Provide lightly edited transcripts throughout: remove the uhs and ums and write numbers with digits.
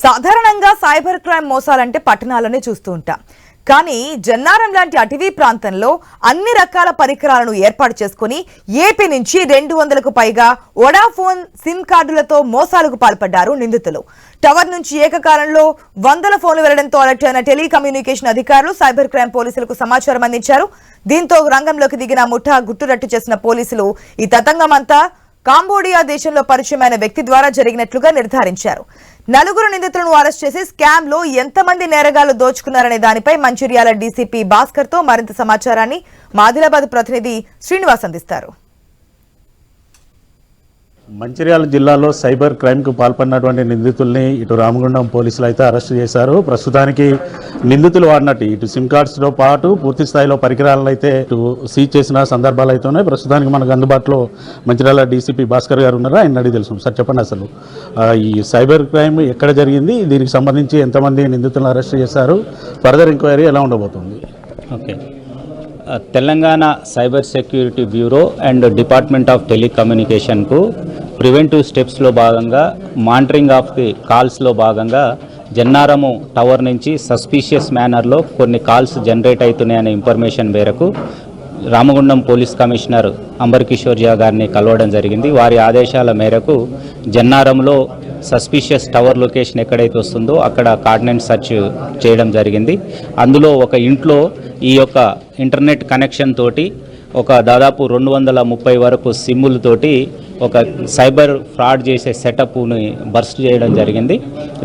సాధారణంగా cyber crime మోసాలంటే పట్టణాలనే చూస్తూ ఉంటాం. కానీ జన్నారం లాంటి అటవీ ప్రాంతంలో అన్ని రకాల పరికరాలను ఏర్పాటు చేసుకుని ఏపీ నుంచి 200కు పైగా వొడాఫోన్ సిమ్ కార్డులతో మోసాలకు పాల్పడ్డారు నిందితులు. టవర్ నుంచి ఏకకాలంలో 100 ఫోన్లు వెళ్లడంతో అలర్ట్ అయిన టెలికమ్యూనికేషన్ అధికారులు సైబర్ క్రైమ్ పోలీసులకు సమాచారం అందించారు. దీంతో రంగంలోకి దిగిన ముఠా గుట్టురట్టు చేసిన పోలీసులు ఈ తతంగమంతా కాంబోడియా దేశంలో పరిచయమైన వ్యక్తి ద్వారా జరిగినట్లుగా నిర్ధారించారు. 4 నిందితులను అరెస్ట్ చేసి స్కామ్ లో ఎంతమంది నేరగాళ్లు దోచుకున్నారనే దానిపై మంచిర్యాల డీసీపీ భాస్కర్ తో మరింత సమాచారాన్ని మా ఆదిలాబాద్ ప్రతినిధి శ్రీనివాస్ అందిస్తారు. మంచిర్యాల జిల్లాలో సైబర్ క్రైమ్కు పాల్పడినటువంటి నిందితుల్ని ఇటు రామగుండం పోలీసులు అయితే అరెస్ట్ చేశారు. ప్రస్తుతానికి నిందితులు వాడినట్టు ఇటు సిమ్ కార్డ్స్తో పాటు పూర్తి స్థాయిలో పరికరాలను అయితే ఇటు సీజ్ చేసిన సందర్భాలు అయితే ఉన్నాయి. ప్రస్తుతానికి మనకు అందుబాటులో మంచిర్యాల డీసీపీ భాస్కర్ గారు ఉన్నారు. ఆయన అడిగి తెలుసు. సార్ చెప్పండి, అసలు ఈ సైబర్ క్రైమ్ ఎక్కడ జరిగింది, దీనికి సంబంధించి ఎంతమంది నిందితులను అరెస్ట్ చేశారు, ఫర్దర్ ఎంక్వైరీ ఎలా ఉండబోతుంది? Okay, Telangana cyber security bureau and department of టెలికమ్యూనికేషన్కు ప్రివెంటివ్ స్టెప్స్లో భాగంగా మానిటరింగ్ ఆఫ్ ది కాల్స్లో భాగంగా జన్నారము టవర్ నుంచి సస్పీషియస్ మేనర్లో కొన్ని కాల్స్ జనరేట్ అవుతున్నాయనే ఇన్ఫర్మేషన్ మేరకు రామగుండం పోలీస్ కమిషనర్ అంబర్కిషోర్ జా గారిని కలవడం జరిగింది. వారి ఆదేశాల మేరకు జన్నారంలో సస్పీషియస్ టవర్ లొకేషన్ ఎక్కడైతే వస్తుందో అక్కడ కార్డినెంట్ సెర్చ్ చేయడం జరిగింది. అందులో ఒక ఇంట్లో ఈ యొక్క ఇంటర్నెట్ కనెక్షన్ తోటి ఒక దాదాపు 230 వరకు సిమ్ములతోటి ఒక సైబర్ ఫ్రాడ్ చేసే సెటప్ని బర్స్ట్ చేయడం జరిగింది.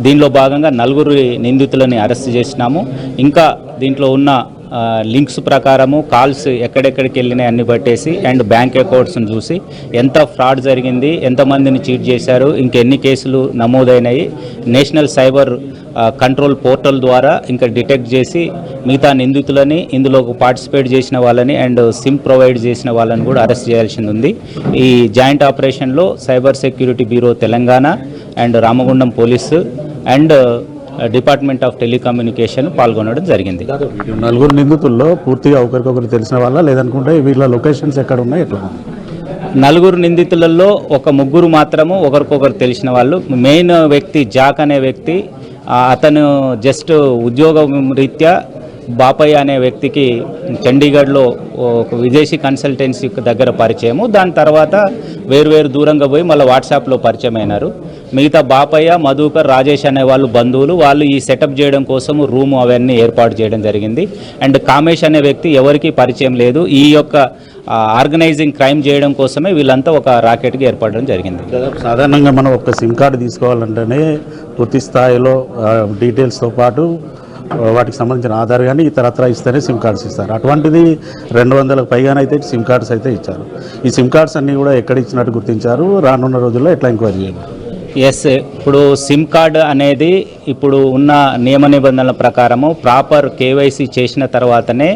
దీనిలో భాగంగా 4 నిందితులని అరెస్ట్ చేసినాము. ఇంకా దీంట్లో ఉన్న లింక్స్ ప్రకారము కాల్స్ ఎక్కడెక్కడికి వెళ్ళినాయి అన్ని పట్టేసి అండ్ బ్యాంక్ అకౌంట్స్ని చూసి ఎంత ఫ్రాడ్ జరిగింది, ఎంతమందిని చీట్ చేశారు, ఇంకెన్ని కేసులు నమోదైనాయి, నేషనల్ సైబర్ కంట్రోల్ పోర్టల్ ద్వారా ఇంకా డిటెక్ట్ చేసి మిగతా నిందితులని, ఇందులో పార్టిసిపేట్ చేసిన వాళ్ళని అండ్ సిమ్ ప్రొవైడ్ చేసిన వాళ్ళని కూడా అరెస్ట్ చేయాల్సి ఉంది. ఈ జాయింట్ ఆపరేషన్లో cyber security bureau Telangana and Ramagundam police and department of telecommunication పాల్గొనడం జరిగింది. 4 నిందితుల్లో పూర్తిగా ఒకరికొకరు తెలిసిన వాళ్ళ, లేదనుకుంటే వీళ్ళ లొకేషన్స్ ఎక్కడ ఉన్నాయి, ఎట్లా? 4 నిందితులలో ఒక 3 మాత్రము ఒకరికొకరు తెలిసిన వాళ్ళు. మెయిన్ వ్యక్తి జాక్ అనే వ్యక్తి, అతను జస్ట్ ఉద్యోగం రీత్యా బాపయ్య అనే వ్యక్తికి చండీగఢ్లో ఒక విదేశీ కన్సల్టెన్సీ దగ్గర పరిచయము. దాని తర్వాత వేరు దూరంగా పోయి మళ్ళీ వాట్సాప్లో పరిచయం అయినారు. మిగతా బాపయ్య, మధుకర్, రాజేష్ అనే వాళ్ళు బంధువులు. వాళ్ళు ఈ సెటప్ చేయడం కోసం రూము అవన్నీ ఏర్పాటు చేయడం జరిగింది. అండ్ కామేష్ అనే వ్యక్తి ఎవరికి పరిచయం లేదు. ఈ యొక్క ఆర్గనైజింగ్ క్రైమ్ చేయడం కోసమే వీళ్ళంతా ఒక రాకెట్కి ఏర్పడడం జరిగింది. సాధారణంగా మనం ఒక సిమ్ కార్డు తీసుకోవాలంటేనే పూర్తి స్థాయిలో డీటెయిల్స్తో పాటు వాటికి సంబంధించిన ఆధార్ కానీ ఇతరత్రా ఇస్తేనే సిమ్ కార్డ్స్ ఇస్తారు. అటువంటిది 200కు పైగానైతే సిమ్ కార్డ్స్ అయితే ఇచ్చారు. ఈ సిమ్ కార్డ్స్ అన్నీ కూడా ఎక్కడ ఇచ్చినట్టు గుర్తించారు, రానున్న రోజుల్లో ఎట్లా ఎంక్వైరీ చేయాలి? ఎస్, ఇప్పుడు సిమ్ కార్డ్ అనేది ఇప్పుడు ఉన్న నియమ నిబంధనల ప్రకారము ప్రాపర్ కేవైసీ చేసిన తర్వాతనే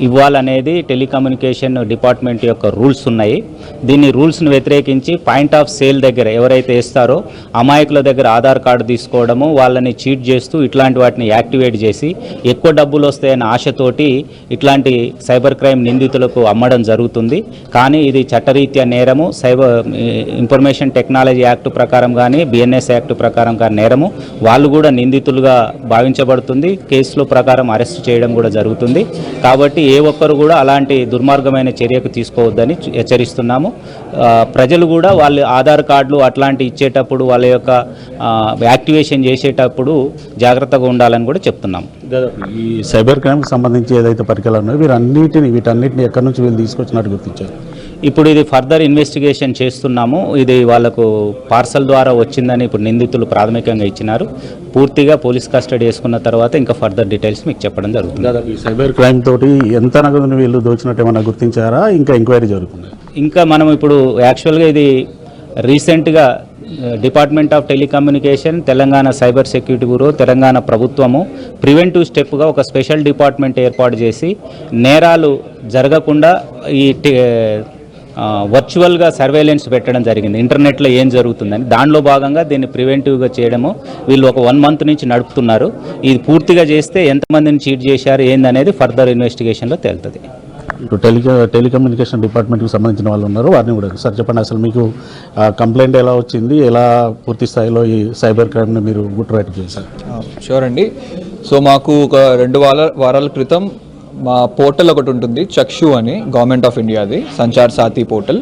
ఇవ్వాలనేది టెలికమ్యూనికేషన్ డిపార్ట్మెంట్ యొక్క రూల్స్ ఉన్నాయి. దీన్ని రూల్స్ను వ్యతిరేకించి పాయింట్ ఆఫ్ సేల్ దగ్గర ఎవరైతే ఇస్తారో అమాయకుల దగ్గర ఆధార్ కార్డు తీసుకోవడము, వాళ్ళని చీట్ చేస్తూ ఇట్లాంటి వాటిని యాక్టివేట్ చేసి ఎక్కువ డబ్బులు వస్తాయన్న ఆశతోటి ఇట్లాంటి సైబర్ క్రైమ్ నిందితులకు అమ్మడం జరుగుతుంది. కానీ ఇది చట్టరీత్యా నేరము. సైబర్ ఇన్ఫర్మేషన్ టెక్నాలజీ యాక్ట్ ప్రకారం కానీ బిఎన్ఎస్ యాక్ట్ ప్రకారం కానీ నేరము. వాళ్ళు కూడా నిందితులుగా భావించబడుతుంది. కేసుల ప్రకారం అరెస్ట్ చేయడం కూడా జరుగుతుంది. కాబట్టి ఏ ఒక్కరు కూడా అలాంటి దుర్మార్గమైన చర్యకు తీసుకోవద్దని హెచ్చరిస్తున్నాము. ప్రజలు కూడా వాళ్ళ ఆధార్ కార్డులు అట్లాంటి ఇచ్చేటప్పుడు వాళ్ళ యొక్క యాక్టివేషన్ చేసేటప్పుడు జాగ్రత్తగా ఉండాలని కూడా చెప్తున్నాము. ఈ సైబర్ క్రైమ్కి సంబంధించి ఏదైతే పరికరాలు ఉన్నాయో వీటన్నిటిని ఎక్కడి నుంచి వీళ్ళు తీసుకొచ్చినట్టు గుర్తించారు? ఇప్పుడు ఇది ఫర్దర్ ఇన్వెస్టిగేషన్ చేస్తున్నాము. ఇది వాళ్ళకు పార్సల్ ద్వారా వచ్చిందని ఇప్పుడు నిందితులు ప్రాథమికంగా ఇచ్చినారు. పూర్తిగా పోలీస్ కస్టడీ చేసుకున్న తర్వాత ఇంకా ఫర్దర్ డీటెయిల్స్ మీకు చెప్పడం జరుగుతుంది. ఈ సైబర్ క్రైమ్ తోటి ఎంత నగదుని వీళ్ళు దోచినట్టు ఏమన్నా గుర్తించారా, ఇంకా ఎంక్వైరీ జరుగుతుంది? ఇంకా మనం ఇప్పుడు యాక్చువల్గా ఇది రీసెంట్గా department of telecommunication, Telangana cyber security bureau, Telangana ప్రభుత్వము ప్రివెంటివ్ స్టెప్గా ఒక స్పెషల్ డిపార్ట్మెంట్ ఏర్పాటు చేసి నేరాలు జరగకుండా ఈ వర్చువల్గా సర్వేలెన్స్ పెట్టడం జరిగింది. ఇంటర్నెట్లో ఏం జరుగుతుందని దానిలో భాగంగా దీన్ని ప్రివెంటివ్గా చేయడము వీళ్ళు ఒక 1 మంత్ నుంచి నడుపుతున్నారు. ఇది పూర్తిగా చేస్తే ఎంతమందిని చీట్ చేశారు ఏందనేది ఫర్దర్ ఇన్వెస్టిగేషన్లో తేలుతుంది. ఇటు టెలికమ్యూనికేషన్ డిపార్ట్మెంట్కి సంబంధించిన వాళ్ళు ఉన్నారు, వారిని కూడా సార్ చెప్పండి, అసలు మీకు కంప్లైంట్ ఎలా వచ్చింది, ఎలా పూర్తి స్థాయిలో ఈ సైబర్ క్రైమ్ని మీరు గుట్టురట్టు చేశారు? షూర్ అండి. సో మాకు ఒక 2 వారాల క్రితం మా పోర్టల్ ఒకటి ఉంటుంది, చక్షు అని, గవర్నమెంట్ ఆఫ్ ఇండియాది సంచార్ సాథీ పోర్టల్.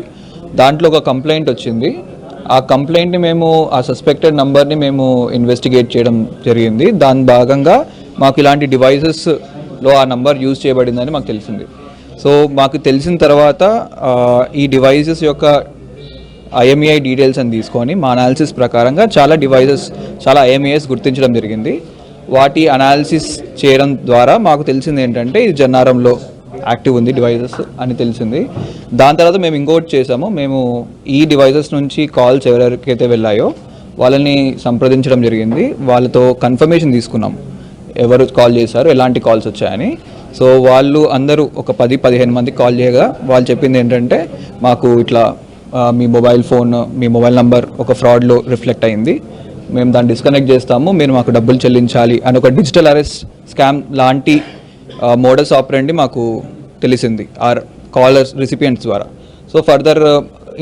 దాంట్లో ఒక కంప్లైంట్ వచ్చింది. ఆ కంప్లైంట్ని మేము, ఆ సస్పెక్టెడ్ నంబర్ని మేము ఇన్వెస్టిగేట్ చేయడం జరిగింది. దాని భాగంగా మాకు ఇలాంటి డివైజెస్లో ఆ నంబర్ యూజ్ చేయబడిందని మాకు తెలిసింది. సో మాకు తెలిసిన తర్వాత ఈ డివైజెస్ యొక్క IMEI డీటెయిల్స్ అని తీసుకొని మా అనాలిసిస్ ప్రకారంగా చాలా IMEIs గుర్తించడం జరిగింది. వాటి అనాలిసిస్ చేయడం ద్వారా మాకు తెలిసింది ఏంటంటే ఇది జన్నారంలో యాక్టివ్ ఉంది డివైజెస్ అని తెలిసింది. దాని తర్వాత మేము ఇంకోటి చేసాము, మేము ఈ డివైజెస్ నుంచి కాల్స్ ఎవరెవరికైతే వెళ్ళాయో వాళ్ళని సంప్రదించడం జరిగింది. వాళ్ళతో కన్ఫర్మేషన్ తీసుకున్నాం ఎవరు కాల్ చేశారు, ఎలాంటి కాల్స్ వచ్చాయని. సో వాళ్ళు అందరూ ఒక 10-15 మంది కాల్ చేయగా వాళ్ళు చెప్పింది ఏంటంటే మాకు ఇట్లా మీ మొబైల్ నంబర్ ఒక ఫ్రాడ్లో రిఫ్లెక్ట్ అయింది, మేము దాన్ని డిస్కనెక్ట్ చేస్తాము, మీరు మాకు డబ్బులు చెల్లించాలి అని ఒక డిజిటల్ అరెస్ట్ స్కామ్ లాంటి మోడస్ ఆపరెండి మాకు తెలిసింది ఆ కాలర్స్ రిసిపియంట్స్ ద్వారా. సో ఫర్దర్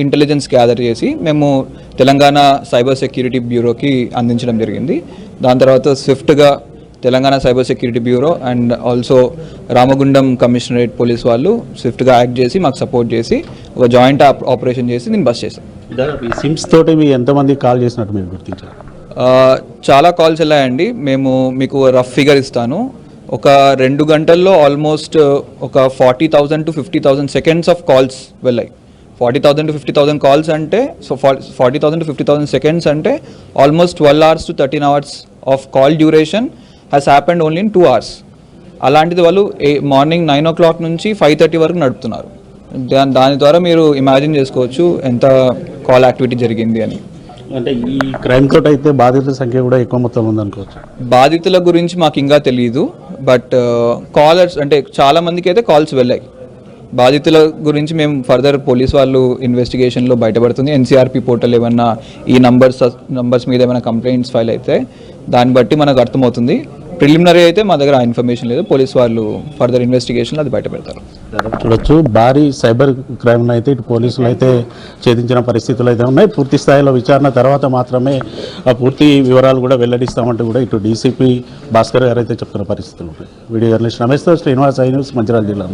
ఇంటెలిజెన్స్ గ్యాదర్ చేసి మేము తెలంగాణ సైబర్ సెక్యూరిటీ బ్యూరోకి అందించడం జరిగింది. దాని తర్వాత స్విఫ్ట్గా Telangana cyber security bureau and also Ramagundam commissionerate police వాళ్ళు స్విఫ్ట్గా యాక్ట్ చేసి మాకు సపోర్ట్ చేసి ఒక జాయింట్ ఆపరేషన్ చేసి దీన్ని బస్ చేశాం. సిమ్స్ తోటి మీ ఎంతమంది కాల్ చేసినట్టు మీరు గుర్తించారు? చాలా కాల్స్ వెళ్ళాయండి. మేము మీకు రఫ్ ఫిగర్ ఇస్తాను. ఒక 2 గంటల్లో ఆల్మోస్ట్ ఒక 40,000 to 50,000 సెకండ్స్ ఆఫ్ కాల్స్ వెళ్ళాయి. 40,000 to 50,000 కాల్స్ అంటే, సో 40,000 to 50,000 సెకండ్స్ అంటే almost 12 hours to 13 hours of call duration has happened only in 2 hours. అలాంటిది వాళ్ళు మార్నింగ్ 9 o'clock నుంచి 5:30 వరకు నడుపుతున్నారు. దాని ద్వారా మీరు ఇమాజిన్ చేసుకోవచ్చు ఎంత కాల్ యాక్టివిటీ జరిగింది అని. అంటే ఈ క్రైమ్ తోటి అయితే బాధితుల సంఖ్య కూడా ఎక్కువ మొత్తం ఉందనుకోవచ్చు. బాధితుల గురించి మాకు ఇంకా తెలియదు, బట్ కాలర్స్ అంటే చాలా మందికి అయితే కాల్స్ వెళ్ళాయి. బాధితుల గురించి మేము ఫర్దర్ పోలీస్ వాళ్ళు ఇన్వెస్టిగేషన్లో బయటపడుతుంది. NCRP పోర్టల్ ఏమన్నా ఈ నంబర్స్ మీద ఏమైనా కంప్లైంట్స్ ఫైల్ అయితే దాన్ని బట్టి మనకు అర్థమవుతుంది. ప్రిలిమినరీ అయితే మా దగ్గర ఆ ఇన్ఫర్మేషన్ లేదు, పోలీస్ వాళ్ళు ఫర్దర్ ఇన్వెస్టిగేషన్లో అది బయటపెడతారు. చూడొచ్చు, భారీ సైబర్ క్రైమ్ అయితే ఇటు పోలీసులు అయితే ఛేదించిన పరిస్థితులు అయితే ఉన్నాయి. పూర్తి స్థాయిలో విచారణ తర్వాత మాత్రమే ఆ పూర్తి వివరాలు కూడా వెల్లడిస్తామంటూ కూడా ఇటు DCP భాస్కర్ గారు అయితే చెప్తున్న పరిస్థితులు ఉన్నాయి. వీడియో జర్నలిస్ట్ రమేష్తో శ్రీనివాస్, ఐ న్యూస్, మంచిర్యాల జిల్లా.